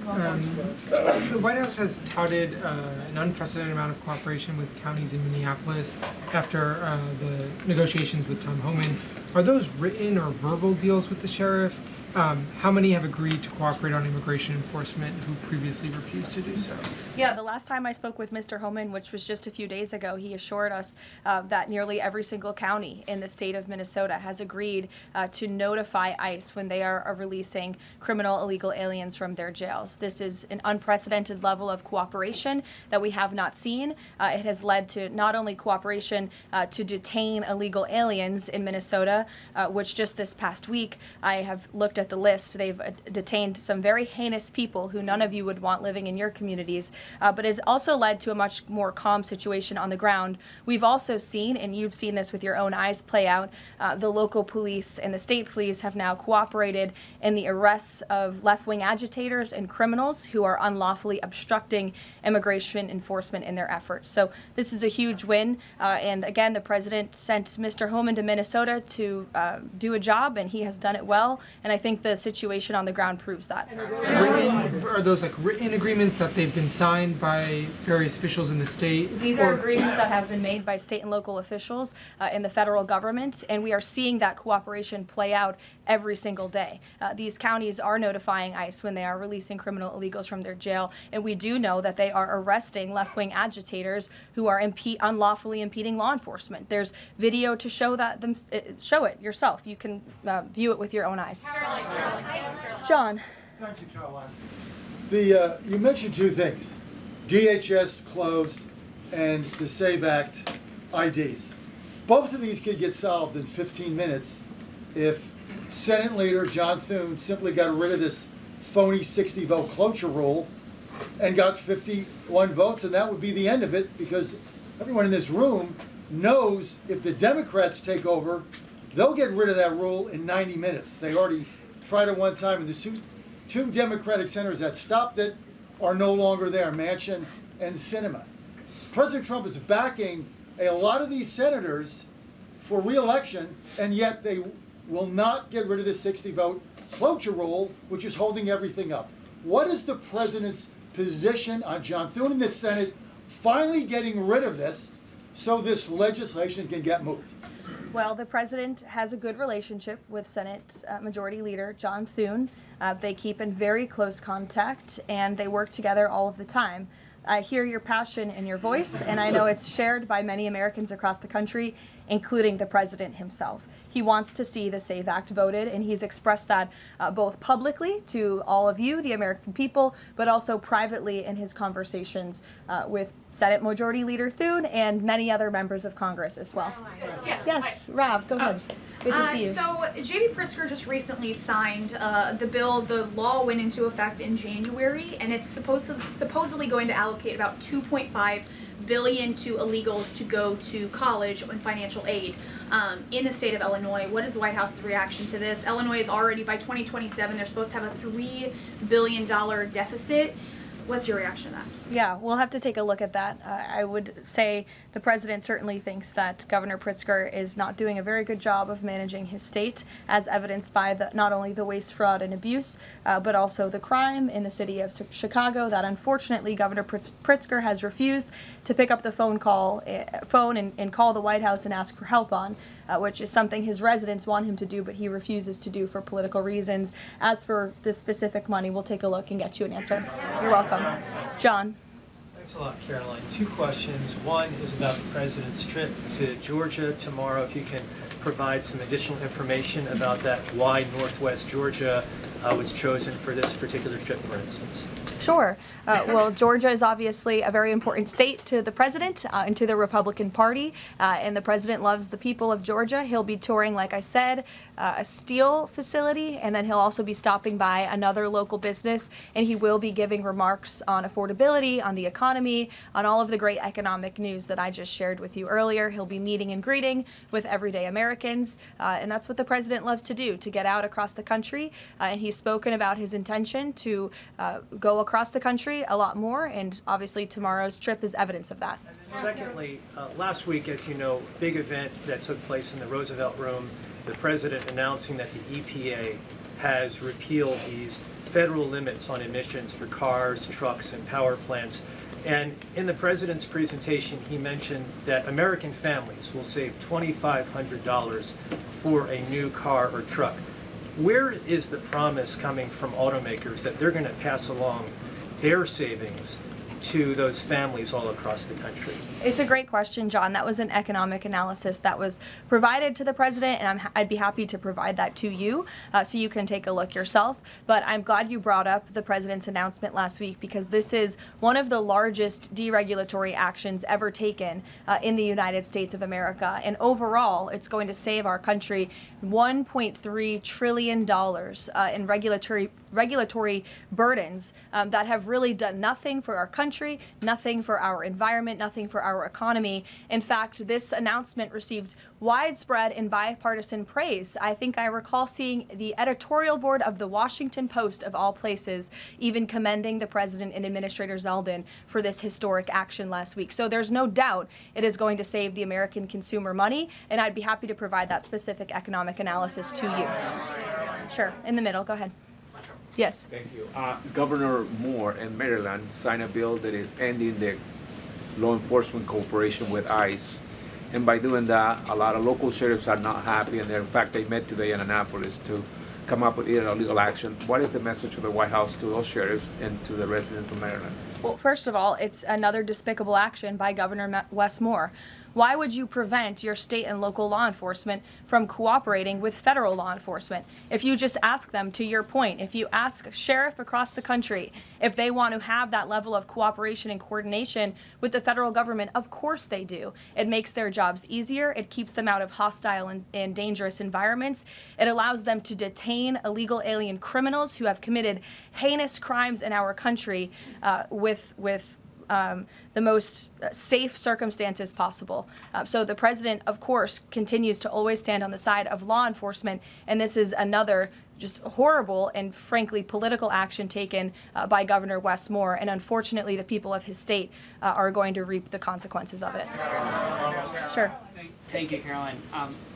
The White House has touted an unprecedented amount of cooperation with counties in Minneapolis after the negotiations with Tom Homan. Are those written or verbal deals with the sheriff? How many have agreed to cooperate on immigration enforcement who previously refused to do so? Yeah, the last time I spoke with Mr. Homan, which was just a few days ago, he assured us that nearly every single county in the state of Minnesota has agreed to notify ICE when they are releasing criminal illegal aliens from their jails. This is an unprecedented level of cooperation that we have not seen. It has led to not only cooperation to detain illegal aliens in Minnesota, which just this past week I have looked at the list. They've detained some very heinous people who none of you would want living in your communities, but has also led to a much more calm situation on the ground. We've also seen, and you've seen this with your own eyes play out, the local police and the state police have now cooperated in the arrests of left-wing agitators and criminals who are unlawfully obstructing immigration enforcement in their efforts. So this is a huge win, and again, the president sent Mr. Homan to Minnesota to do a job, and he has done it well, and I think the situation on the ground proves that. Are those like written agreements that they've been signed by various officials in the state? These are agreements that have been made by state and local officials in the federal government, and we are seeing that cooperation play out every single day. These counties are notifying ICE when they are releasing criminal illegals from their jail, and we do know that they are arresting left-wing agitators who are unlawfully impeding law enforcement. There's video to show that. Show it yourself. You can view it with your own eyes. John. Thank you, Caroline. You mentioned two things: DHS closed and the SAVE Act IDs. Both of these could get solved in 15 minutes if Senate Leader John Thune simply got rid of this phony 60-vote cloture rule and got 51 votes, and that would be the end of it, because everyone in this room knows if the Democrats take over, they'll get rid of that rule in 90 minutes. They already tried it one time, and the two Democratic senators that stopped it are no longer there, Manchin and Sinema. President Trump is backing a lot of these senators for re-election, and yet they will not get rid of the 60-vote cloture rule, which is holding everything up. What is the president's position on John Thune in the Senate finally getting rid of this so this legislation can get moved? Well, the president has a good relationship with Senate Majority Leader John Thune. They keep in very close contact, and they work together all of the time. I hear your passion in your voice, and I know it's shared by many Americans across the country, including the president himself. He wants to see the SAVE Act voted, and he's expressed that both publicly to all of you, the American people, but also privately in his conversations with Senate Majority Leader Thune and many other members of Congress as well. Yes, Rav, go ahead. Good to see you. So J.B. Pritzker just recently signed the bill. The law went into effect in January, and it's supposedly going to allocate about $2.5 billion to illegals to go to college and financial aid in the state of Illinois. What is the White House's reaction to this? Illinois is already, by 2027, they're supposed to have a $3 billion deficit. What's your reaction to that? Yeah, we'll have to take a look at that. I would say the president certainly thinks that Governor Pritzker is not doing a very good job of managing his state, as evidenced by not only the waste, fraud, and abuse, but also the crime in the city of Chicago that unfortunately Governor Pritzker has refused to pick up the phone and call the White House and ask for help on, which is something his residents want him to do, but he refuses to do for political reasons. As for the specific money, we'll take a look and get you an answer. You're welcome. John. Thanks a lot, Caroline. Two questions. One is about the president's trip to Georgia tomorrow. If you can provide some additional information about that, why Northwest Georgia was chosen for this particular trip, for instance. Sure. Well, Georgia is obviously a very important state to the president and to the Republican Party, and the president loves the people of Georgia. He'll be touring, like I said, a steel facility, and then he'll also be stopping by another local business, and he will be giving remarks on affordability, on the economy, on all of the great economic news that I just shared with you earlier. He'll be meeting and greeting with everyday Americans, and that's what the president loves to do, to get out across the country, and he's spoken about his intention to go across the country a lot more, and obviously tomorrow's trip is evidence of that. Secondly, last week, as you know, big event that took place in the Roosevelt Room, the president announcing that the EPA has repealed these federal limits on emissions for cars, trucks, and power plants. And in the president's presentation, he mentioned that American families will save $2,500 for a new car or truck. Where is the promise coming from automakers that they're going to pass along their savings to those families all across the country? It's a great question, John. That was an economic analysis that was provided to the president, and I'd be happy to provide that to you so you can take a look yourself. But I'm glad you brought up the president's announcement last week, because this is one of the largest deregulatory actions ever taken in the United States of America. And overall, it's going to save our country $1.3 trillion in regulatory burdens that have really done nothing for our country, nothing for our environment, nothing for our economy. In fact, this announcement received widespread and bipartisan praise. I think I recall seeing the editorial board of the Washington Post, of all places, even commending the president and Administrator Zeldin for this historic action last week. So there's no doubt it is going to save the American consumer money, and I'd be happy to provide that specific economic analysis to you. Sure, in the middle, go ahead. Yes. Thank you. Governor Moore in Maryland signed a bill that is ending the law enforcement cooperation with ICE. And by doing that, a lot of local sheriffs are not happy, and in fact, they met today in Annapolis to come up with either legal action. What is the message of the White House to those sheriffs and to the residents of Maryland? Well, first of all, it's another despicable action by Governor Wes Moore. Why would you prevent your state and local law enforcement from cooperating with federal law enforcement? If you just ask them, to your point, if you ask a sheriff across the country if they want to have that level of cooperation and coordination with the federal government, of course they do. It makes their jobs easier. It keeps them out of hostile and dangerous environments. It allows them to detain illegal alien criminals who have committed heinous crimes in our country with the most safe circumstances possible. So the president, of course, continues to always stand on the side of law enforcement, and this is another just horrible and frankly political action taken by Governor Wes Moore, and unfortunately the people of his state are going to reap the consequences of it. Sure. Thank you, Caroline.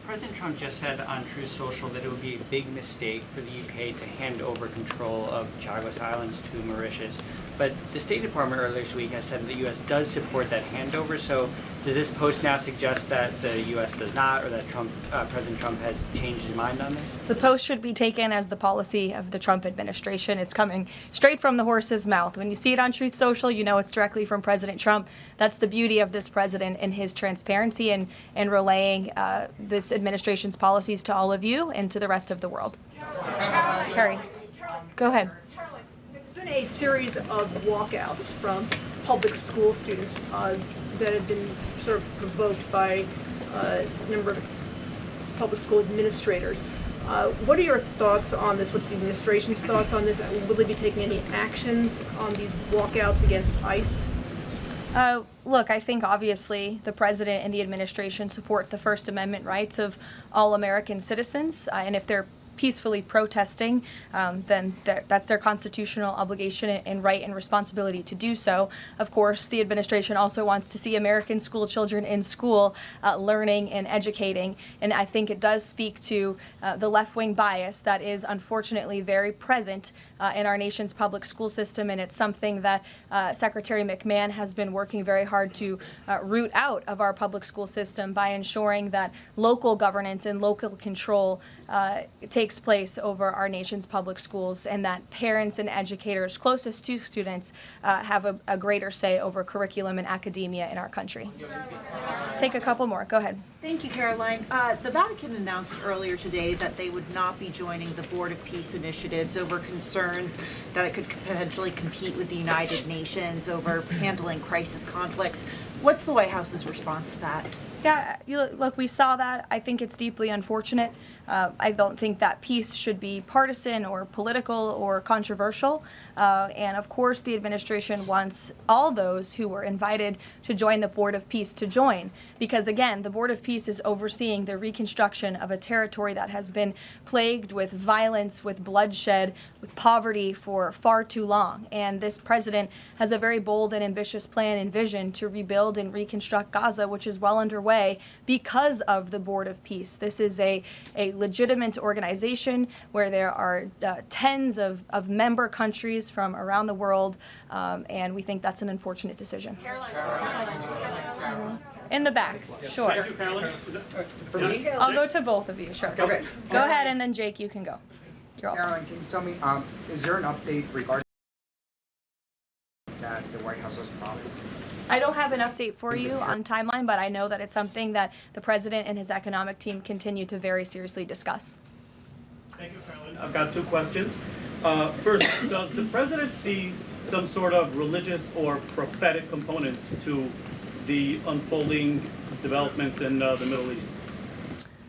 President Trump just said on Truth Social that it would be a big mistake for the UK to hand over control of Chagos Islands to Mauritius. But the State Department earlier this week has said that the U.S. does support that handover. So does this post now suggest that the U.S. does not, or that President Trump had changed his mind on this? The post should be taken as the policy of the Trump administration. It's coming straight from the horse's mouth. When you see it on Truth Social, you know it's directly from President Trump. That's the beauty of this president and his transparency and relaying this administration's policies to all of you and to the rest of the world. Carrie, go ahead. There's been a series of walkouts from public school students that have been sort of provoked by a number of public school administrators. What are your thoughts on this? What's the administration's thoughts on this? Will they be taking any actions on these walkouts against ICE? Look, I think obviously the president and the administration support the First Amendment rights of all American citizens, and if they're peacefully protesting, then that's their constitutional obligation and right and responsibility to do so. Of course, the administration also wants to see American school children in school learning and educating, and I think it does speak to the left-wing bias that is unfortunately very present in our nation's public school system, and it's something that Secretary McMahon has been working very hard to root out of our public school system by ensuring that local governance and local control takes place over our nation's public schools, and that parents and educators closest to students have a greater say over curriculum and academia in our country. Take a couple more. Go ahead. Thank you, Caroline. The Vatican announced earlier today that they would not be joining the Board of Peace initiatives over concerns that it could potentially compete with the United Nations over handling crisis conflicts. What's the White House's response to that? Yeah, look, we saw that. I think it's deeply unfortunate. I don't think that peace should be partisan or political or controversial. And of course, the administration wants all those who were invited to join the Board of Peace to join. Because again, the Board of Peace is overseeing the reconstruction of a territory that has been plagued with violence, with bloodshed, with poverty for far too long. And this president has a very bold and ambitious plan and vision to rebuild and reconstruct Gaza, which is well underway because of the Board of Peace. This is a legitimate organization where there are tens of member countries from around the world, and we think that's an unfortunate decision. In the back, sure. Thank you, Caroline. For me? I'll go to both of you, sure. Okay. Go ahead, and then Jake, you can go. You're welcome. Caroline, can you tell me, is there an update regarding that the White House has promised? I don't have an update for you on timeline, but I know that it's something that the president and his economic team continue to very seriously discuss. Thank you, Caroline. I've got two questions. First, does the president see some sort of religious or prophetic component to the unfolding developments in the Middle East?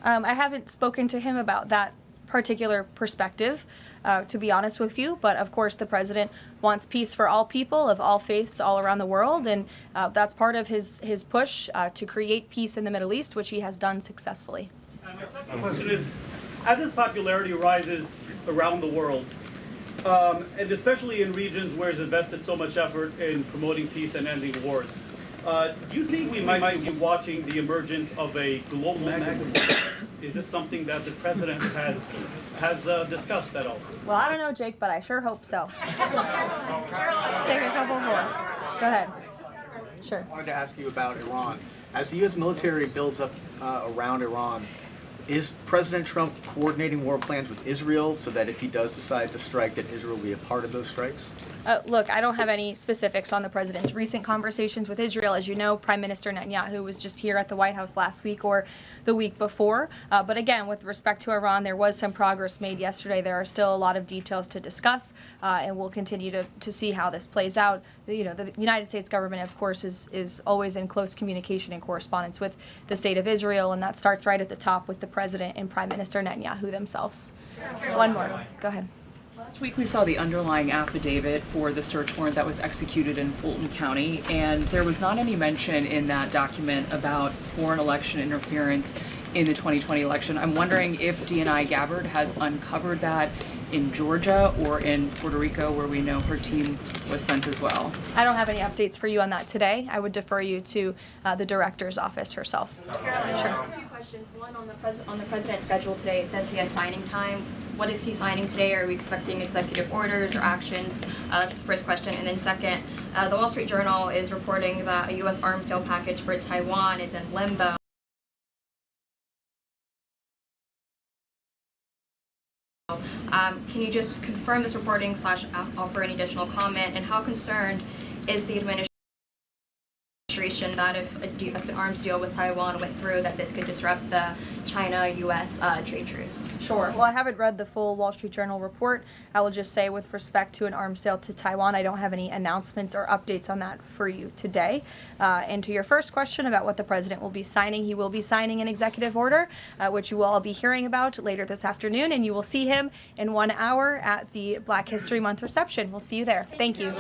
I haven't spoken to him about that particular perspective, to be honest with you, but of course the president wants peace for all people of all faiths all around the world, and that's part of his push to create peace in the Middle East, which he has done successfully. And my second question is, as his popularity rises around the world, and especially in regions where he's invested so much effort in promoting peace and ending wars, do you think we might be watching the emergence of a global magnet? Is this something that the president has discussed at all? Well, I don't know, Jake, but I sure hope so. Take a couple more. Go ahead. Sure. I wanted to ask you about Iran. As the U.S. military builds up around Iran, is President Trump coordinating war plans with Israel so that if he does decide to strike, that Israel will be a part of those strikes? Look, I don't have any specifics on the president's recent conversations with Israel. As you know, Prime Minister Netanyahu was just here at the White House last week or the week before. But again, with respect to Iran, there was some progress made yesterday. There are still a lot of details to discuss, and we'll continue to see how this plays out. You know, the United States government, of course, is always in close communication and correspondence with the state of Israel, and that starts right at the top with the president and Prime Minister Netanyahu themselves. One more. Go ahead. Last week we saw the underlying affidavit for the search warrant that was executed in Fulton County, and there was not any mention in that document about foreign election interference in the 2020 election. I'm wondering if DNI Gabbard has uncovered that in Georgia or in Puerto Rico, where we know her team was sent as well? I don't have any updates for you on that today. I would defer you to the director's office herself. Karoline, Sure. two questions. One on the president's schedule today. It says he has signing time. What is he signing today? Are we expecting executive orders or actions? That's the first question. And then second, the Wall Street Journal is reporting that a U.S. arms sale package for Taiwan is in limbo. Can you just confirm this reporting / offer any additional comment? And how concerned is the administration that if an arms deal with Taiwan went through, that this could disrupt the China-U.S. Trade truce? Sure. Well, I haven't read the full Wall Street Journal report. I will just say with respect to an arms sale to Taiwan, I don't have any announcements or updates on that for you today. And to your first question about what the president will be signing, he will be signing an executive order, which you will all be hearing about later this afternoon, and you will see him in 1 hour at the Black History Month reception. We'll see you there. Thank you.